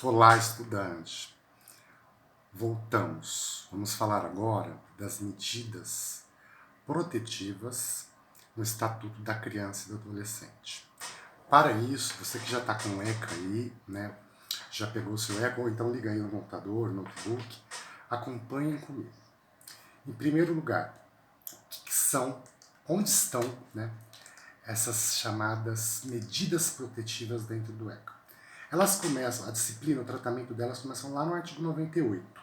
Olá, estudante. Voltamos. Vamos falar agora das medidas protetivas no Estatuto da Criança e do Adolescente. Para isso, você que já está com o ECA aí, né? Já pegou o seu ECA, ou então liga aí no computador, no notebook, acompanhem comigo. Em primeiro lugar, onde estão, né, essas chamadas medidas protetivas dentro do ECA? Elas começam, a disciplina, o tratamento delas começam lá no artigo 98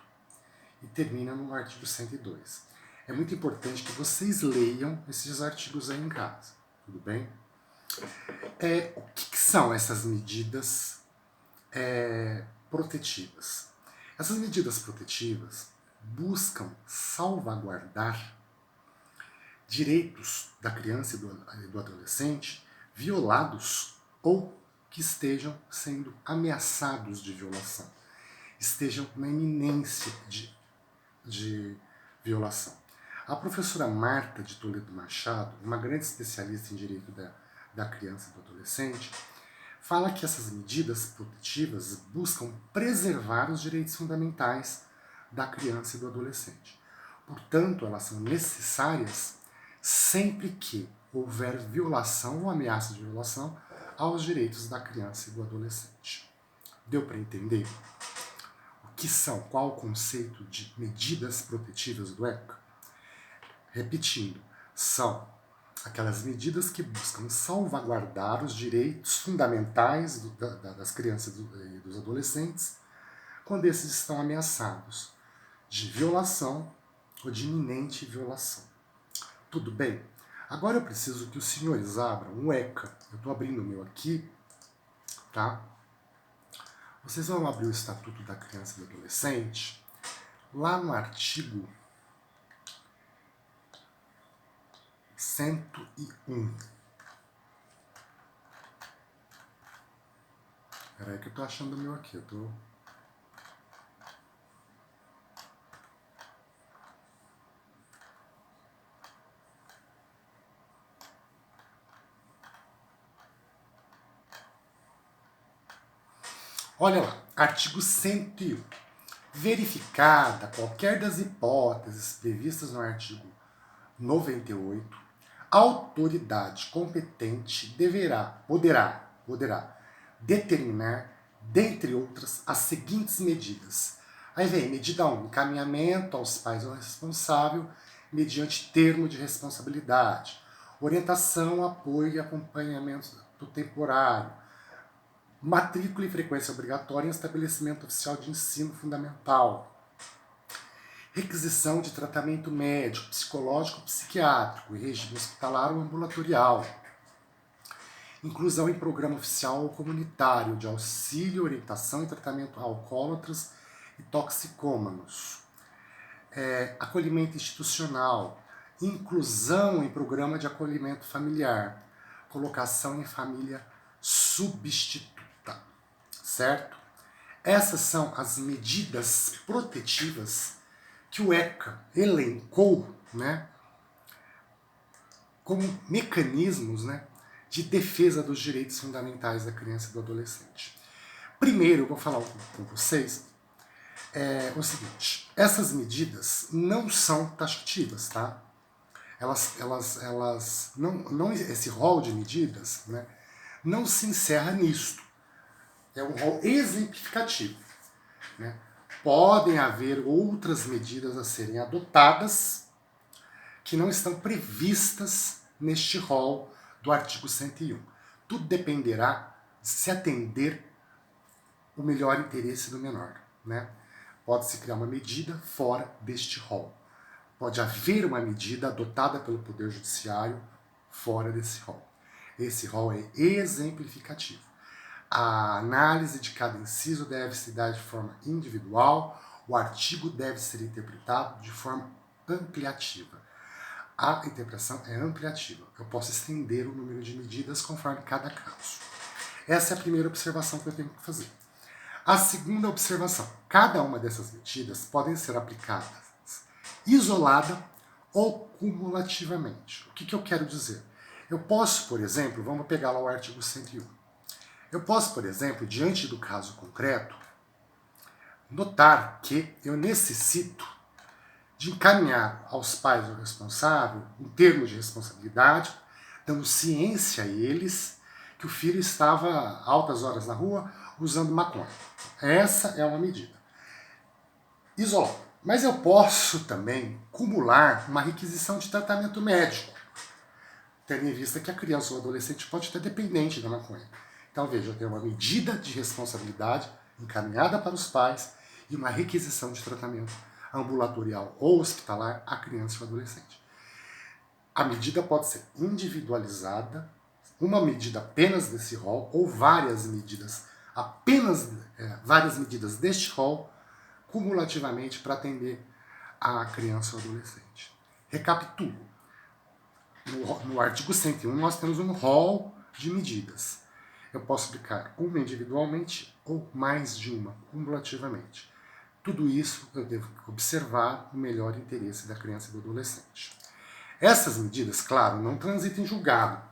e termina no artigo 102. É muito importante que vocês leiam esses artigos aí em casa, tudo bem? O que são essas medidas protetivas? Essas medidas protetivas buscam salvaguardar direitos da criança e do adolescente violados ou que estejam sendo ameaçados de violação, estejam na iminência de violação. A professora Marta de Toledo Machado, uma grande especialista em direito da criança e do adolescente, fala que essas medidas protetivas buscam preservar os direitos fundamentais da criança e do adolescente. Portanto, elas são necessárias sempre que houver violação ou ameaça de violação aos direitos da criança e do adolescente. Deu para entender? Qual o conceito de medidas protetivas do ECA? Repetindo, são aquelas medidas que buscam salvaguardar os direitos fundamentais das crianças e dos adolescentes quando esses estão ameaçados de violação ou de iminente violação. Tudo bem? Agora eu preciso que os senhores abram o ECA. Eu estou abrindo o meu aqui, tá? Vocês vão abrir o Estatuto da Criança e do Adolescente, lá no artigo 101. Peraí que eu tô achando o meu aqui, Olha lá, artigo 101. Verificada qualquer das hipóteses previstas no artigo 98, a autoridade competente poderá determinar, dentre outras, as seguintes medidas. Aí vem medida 1, encaminhamento aos pais ou responsável mediante termo de responsabilidade, orientação, apoio e acompanhamento temporário, matrícula e frequência obrigatória em estabelecimento oficial de ensino fundamental, requisição de tratamento médico, psicológico, psiquiátrico e regime hospitalar ou ambulatorial, inclusão em programa oficial ou comunitário de auxílio, orientação e tratamento a alcoólatras e toxicômanos, acolhimento institucional, inclusão em programa de acolhimento familiar, colocação em família substituta, certo? Essas são as medidas protetivas que o ECA elencou, né, como mecanismos, né, de defesa dos direitos fundamentais da criança e do adolescente. Primeiro, eu vou falar com vocês o seguinte: essas medidas não são taxativas, tá? Elas não, esse rol de medidas, né, não se encerra nisto. É um rol exemplificativo, né? Podem haver outras medidas a serem adotadas que não estão previstas neste rol do artigo 101. Tudo dependerá de se atender o melhor interesse do menor, né? Pode-se criar uma medida fora deste rol. Pode haver uma medida adotada pelo Poder Judiciário fora desse rol. Esse rol é exemplificativo. A análise de cada inciso deve se dar de forma individual, o artigo deve ser interpretado de forma ampliativa. A interpretação é ampliativa. Eu posso estender o número de medidas conforme cada caso. Essa é a primeira observação que eu tenho que fazer. A segunda observação: cada uma dessas medidas podem ser aplicadas isolada ou cumulativamente. O que eu quero dizer? Eu posso, por exemplo, vamos pegar lá o artigo 101. Eu posso, por exemplo, diante do caso concreto, notar que eu necessito de encaminhar aos pais o responsável, em termos de responsabilidade, dando ciência a eles que o filho estava altas horas na rua usando maconha. Essa é uma medida. Isolar. Mas eu posso também cumular uma requisição de tratamento médico, tendo em vista que a criança ou adolescente pode estar dependente da maconha. Então, veja, eu tenho uma medida de responsabilidade encaminhada para os pais e uma requisição de tratamento ambulatorial ou hospitalar à criança ou adolescente. A medida pode ser individualizada, uma medida apenas desse rol, ou várias medidas, várias medidas deste rol, cumulativamente para atender a criança ou adolescente. Recapitulo. No artigo 101 nós temos um rol de medidas. Eu posso aplicar uma individualmente ou mais de uma, cumulativamente. Tudo isso eu devo observar o melhor interesse da criança e do adolescente. Essas medidas, claro, não transitam em julgado.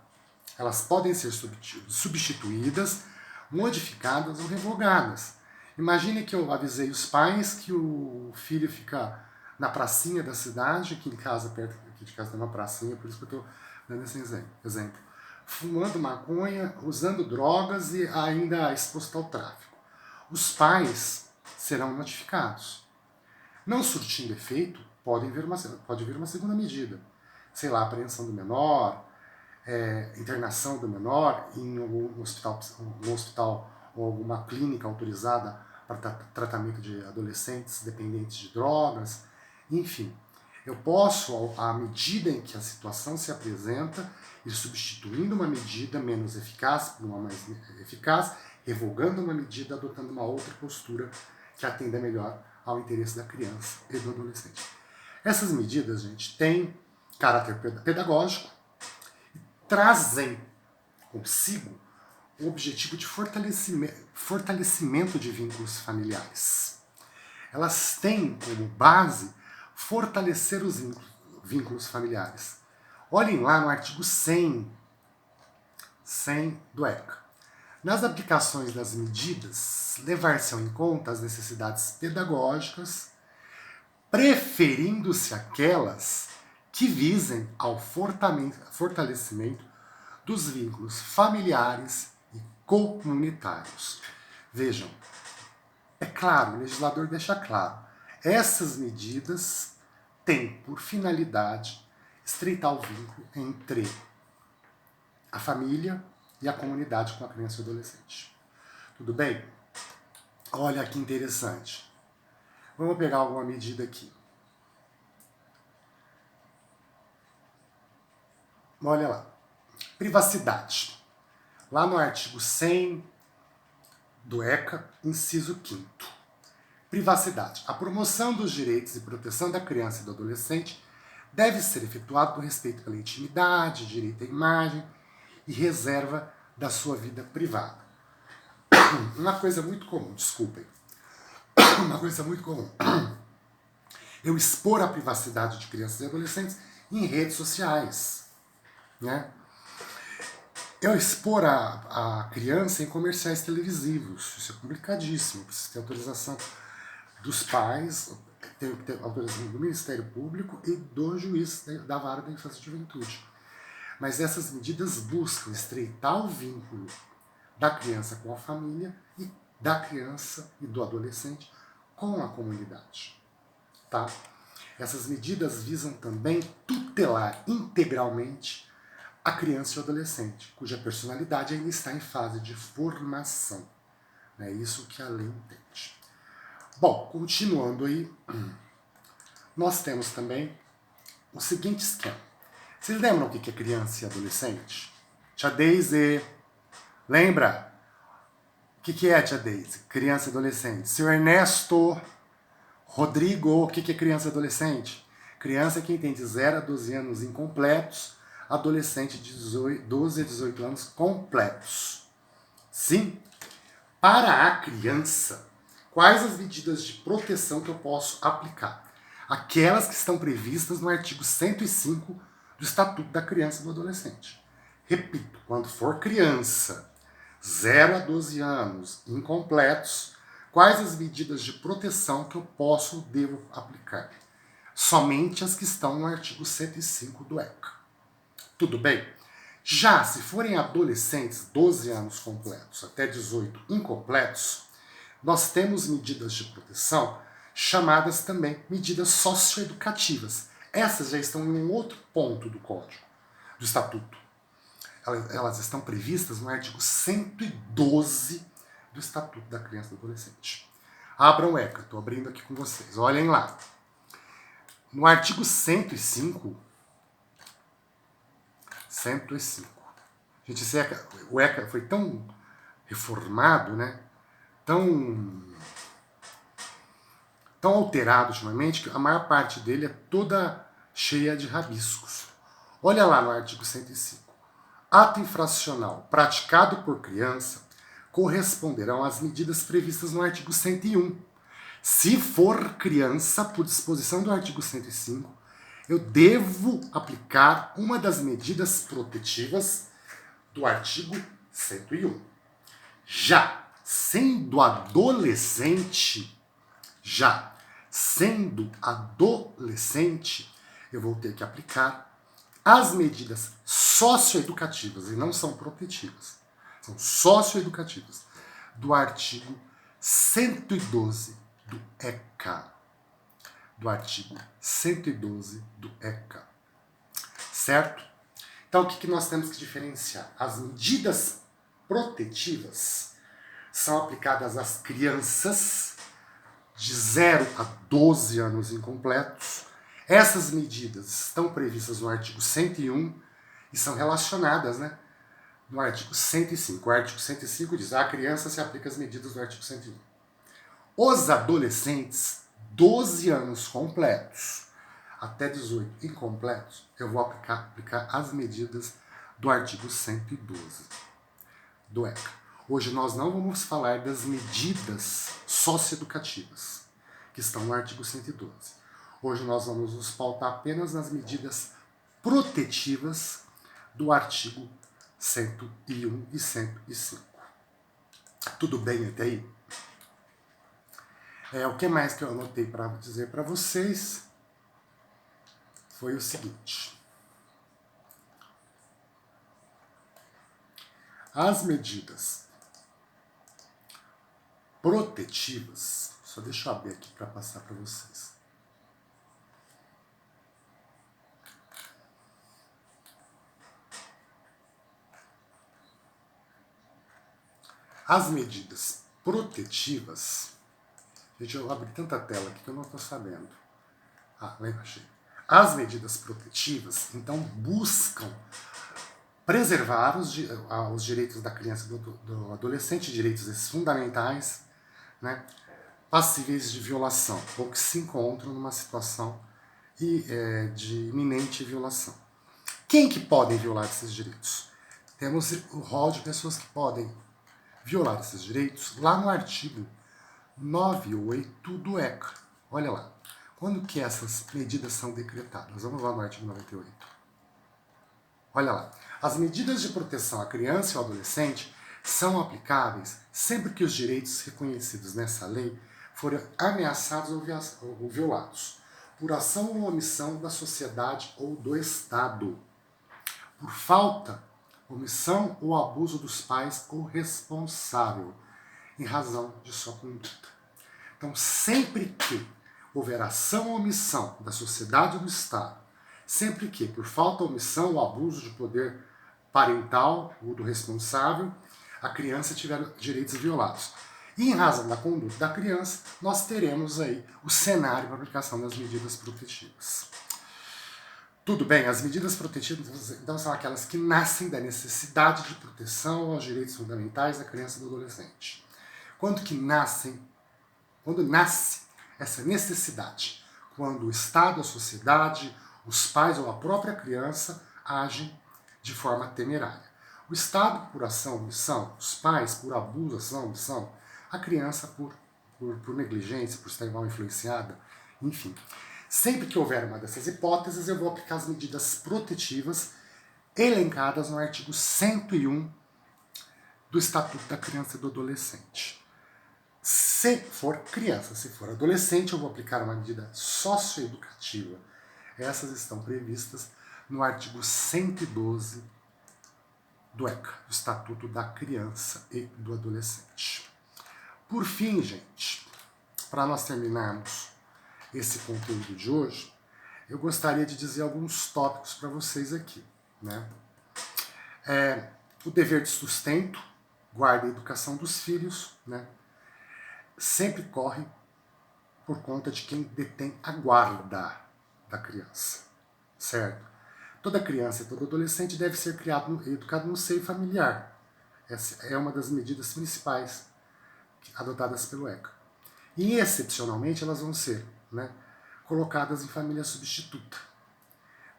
Elas podem ser substituídas, modificadas ou revogadas. Imagine que eu avisei os pais que o filho fica na pracinha da cidade, aqui em casa, perto aqui de casa tem uma pracinha, por isso que eu estou dando esse exemplo. Fumando maconha, usando drogas e ainda exposto ao tráfico. Os pais serão notificados. Não surtindo efeito, pode vir uma segunda medida. Sei lá, apreensão do menor, internação do menor em um hospital ou alguma clínica autorizada para tratamento de adolescentes dependentes de drogas. Enfim, eu posso, à medida em que a situação se apresenta, ir substituindo uma medida menos eficaz por uma mais eficaz, revogando uma medida, adotando uma outra postura que atenda melhor ao interesse da criança e do adolescente. Essas medidas, gente, têm caráter pedagógico e trazem consigo o objetivo de fortalecimento de vínculos familiares. Elas têm como base fortalecer os vínculos familiares. Olhem lá no artigo 100 do ECA. Nas aplicações das medidas, levar-se-ão em conta as necessidades pedagógicas, preferindo-se aquelas que visem ao fortalecimento dos vínculos familiares e comunitários. Vejam, é claro, o legislador deixa claro, essas medidas têm por finalidade estreitar o vínculo entre a família e a comunidade com a criança e o adolescente. Tudo bem? Olha que interessante. Vamos pegar alguma medida aqui. Olha lá. Privacidade. Lá no artigo 100 do ECA, inciso 5º. Privacidade. A promoção dos direitos e proteção da criança e do adolescente deve ser efetuada por respeito pela intimidade, direito à imagem e reserva da sua vida privada. Uma coisa muito comum, desculpem. Uma coisa muito comum. Eu expor a privacidade de crianças e adolescentes em redes sociais. Né? Eu expor a criança em comerciais televisivos. Isso é complicadíssimo. Precisa ter autorização dos pais, tem que ter autorização do Ministério Público e do juiz da vara da infância e juventude. Mas essas medidas buscam estreitar o vínculo da criança com a família e da criança e do adolescente com a comunidade. Tá? Essas medidas visam também tutelar integralmente a criança e o adolescente, cuja personalidade ainda está em fase de formação. É isso que a lei entende. Bom, continuando aí, nós temos também o seguinte esquema. Vocês lembram o que é criança e adolescente? Tia Daisy, lembra? O que é, tia Daisy? Criança e adolescente. Seu Ernesto, Rodrigo, o que é criança e adolescente? Criança é quem tem de 0 a 12 anos incompletos, adolescente de 12 a 18 anos completos. Sim? Para a criança, quais as medidas de proteção que eu posso aplicar? Aquelas que estão previstas no artigo 105 do Estatuto da Criança e do Adolescente. Repito, quando for criança, 0 a 12 anos, incompletos, Quais as medidas de proteção que eu posso ou devo aplicar? Somente as que estão no artigo 105 do ECA. Tudo bem? Já se forem adolescentes, 12 anos completos até 18 incompletos, nós temos medidas de proteção chamadas também medidas socioeducativas. Essas já estão em um outro ponto do Código, do Estatuto. Elas estão previstas no artigo 112 do Estatuto da Criança e do Adolescente. Abram o ECA, estou abrindo aqui com vocês, olhem lá. No artigo 105, gente, o ECA foi tão reformado, né? Tão alterado ultimamente, que a maior parte dele é toda cheia de rabiscos. Olha lá no artigo 105. Ato infracional praticado por criança corresponderão às medidas previstas no artigo 101. Se for criança, por disposição do artigo 105, eu devo aplicar uma das medidas protetivas do artigo 101. Já sendo adolescente, eu vou ter que aplicar as medidas socioeducativas, e não são protetivas, são socioeducativas, do artigo 112 do ECA. Do artigo 112 do ECA. Certo? Então, o que nós temos que diferenciar? As medidas protetivas são aplicadas às crianças de 0 a 12 anos incompletos. Essas medidas estão previstas no artigo 101 e são relacionadas, né, no artigo 105. O artigo 105 diz: à criança se aplica as medidas do artigo 101. Os adolescentes, 12 anos completos até 18 incompletos, eu vou aplicar as medidas do artigo 112 do ECA. Hoje nós não vamos falar das medidas socioeducativas, que estão no artigo 112. Hoje nós vamos nos pautar apenas nas medidas protetivas do artigo 101 e 105. Tudo bem até aí? O que mais que eu anotei para dizer para vocês foi o seguinte. As medidas protetivas, só deixa eu abrir aqui para passar para vocês. As medidas protetivas, gente, eu abri tanta tela aqui que eu não estou sabendo. Achei. As medidas protetivas, então, buscam preservar os direitos da criança e do adolescente, direitos esses fundamentais, né, passíveis de violação, ou que se encontram numa situação de iminente violação. Quem que podem violar esses direitos? Temos o rol de pessoas que podem violar esses direitos lá no artigo 98 do ECA. Olha lá. Quando que essas medidas são decretadas? Vamos lá no artigo 98. Olha lá. As medidas de proteção à criança e ao adolescente são aplicáveis sempre que os direitos reconhecidos nessa lei forem ameaçados ou violados por ação ou omissão da sociedade ou do Estado, por falta, omissão ou abuso dos pais ou responsável, em razão de sua conduta. Então, sempre que houver ação ou omissão da sociedade ou do Estado, sempre que, por falta, omissão ou abuso de poder parental ou do responsável, a criança tiver direitos violados. E em razão da conduta da criança, nós teremos aí o cenário para aplicação das medidas protetivas. Tudo bem, as medidas protetivas então são aquelas que nascem da necessidade de proteção aos direitos fundamentais da criança e do adolescente. Quando nasce essa necessidade? Quando o Estado, a sociedade, os pais ou a própria criança agem de forma temerária. O Estado por ação ou omissão, os pais por abuso, ação ou omissão, a criança por negligência, por estar mal influenciada, enfim. Sempre que houver uma dessas hipóteses, eu vou aplicar as medidas protetivas elencadas no artigo 101 do Estatuto da Criança e do Adolescente. Se for criança, se for adolescente, eu vou aplicar uma medida socioeducativa. Essas estão previstas no artigo 112 do ECA, do Estatuto da Criança e do Adolescente. Por fim, gente, para nós terminarmos esse conteúdo de hoje, eu gostaria de dizer alguns tópicos para vocês aqui, né? O dever de sustento, guarda e educação dos filhos, né? Sempre corre por conta de quem detém a guarda da criança, certo? Toda criança e todo adolescente deve ser criado e educado no seio familiar. Essa é uma das medidas principais adotadas pelo ECA. E, excepcionalmente, elas vão ser, né, colocadas em família substituta.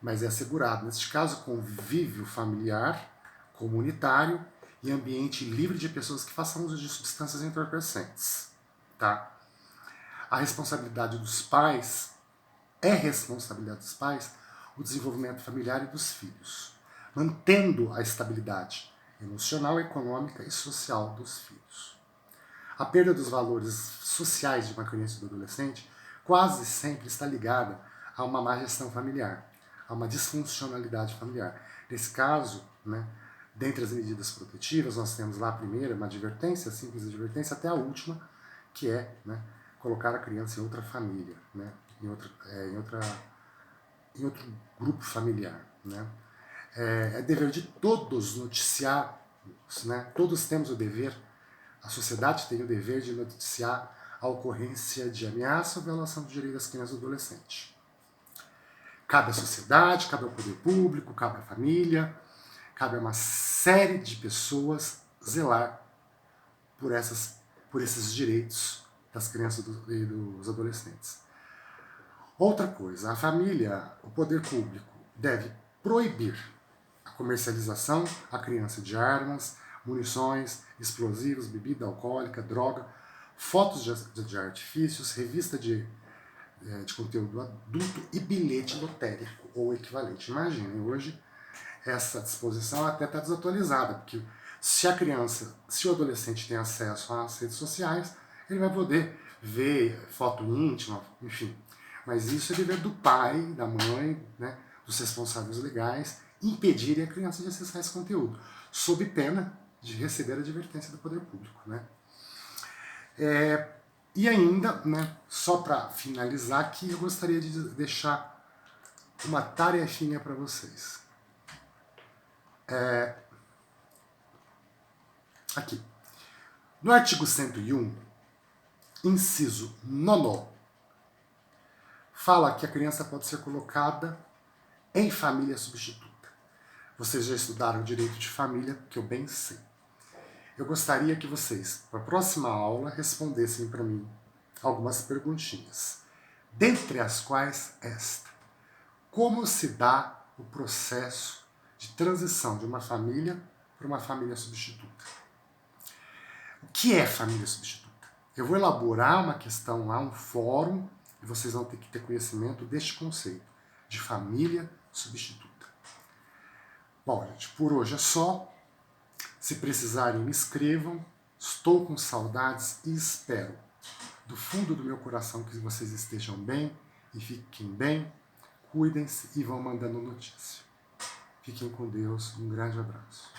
Mas é assegurado, neste caso, convívio familiar, comunitário e ambiente livre de pessoas que façam uso de substâncias entorpecentes. Tá? A responsabilidade dos pais é responsabilidade dos pais o desenvolvimento familiar e dos filhos, mantendo a estabilidade emocional, econômica e social dos filhos. A perda dos valores sociais de uma criança e do adolescente quase sempre está ligada a uma má gestão familiar, a uma disfuncionalidade familiar. Nesse caso, né, dentre as medidas protetivas, nós temos lá a primeira, uma advertência, simples advertência, até a última, que é, né, colocar a criança em outra família, né, em outro grupo familiar. Né. É dever de todos noticiar, né, todos temos o dever, a sociedade tem o dever de noticiar a ocorrência de ameaça ou violação do direito das crianças e do adolescente. Cabe à sociedade, cabe ao poder público, cabe à família, cabe a uma série de pessoas zelar por esses direitos das crianças e dos adolescentes. Outra coisa, a família, o poder público deve proibir a comercialização à criança de armas, munições, explosivos, bebida alcoólica, droga, fotos de artifícios, revista de conteúdo adulto e bilhete lotérico ou equivalente. Imaginem, hoje essa disposição até está desatualizada, porque se o adolescente tem acesso às redes sociais, ele vai poder ver foto íntima, enfim. Mas isso é dever do pai, da mãe, né, dos responsáveis legais, impedirem a criança de acessar esse conteúdo, sob pena de receber a advertência do poder público. Né? E ainda, né, só para finalizar aqui, eu gostaria de deixar uma tarefinha para vocês. Aqui. No artigo 101, inciso 9, fala que a criança pode ser colocada em família substituta. Vocês já estudaram o direito de família, que eu bem sei. Eu gostaria que vocês, para a próxima aula, respondessem para mim algumas perguntinhas, dentre as quais esta: como se dá o processo de transição de uma família para uma família substituta? O que é família substituta? Eu vou elaborar uma questão lá, um fórum, e vocês vão ter que ter conhecimento deste conceito de família substituta. Bom, gente, por hoje é só. Se precisarem, me escrevam. Estou com saudades e espero, do fundo do meu coração, que vocês estejam bem e fiquem bem. Cuidem-se e vão mandando notícia. Fiquem com Deus. Um grande abraço.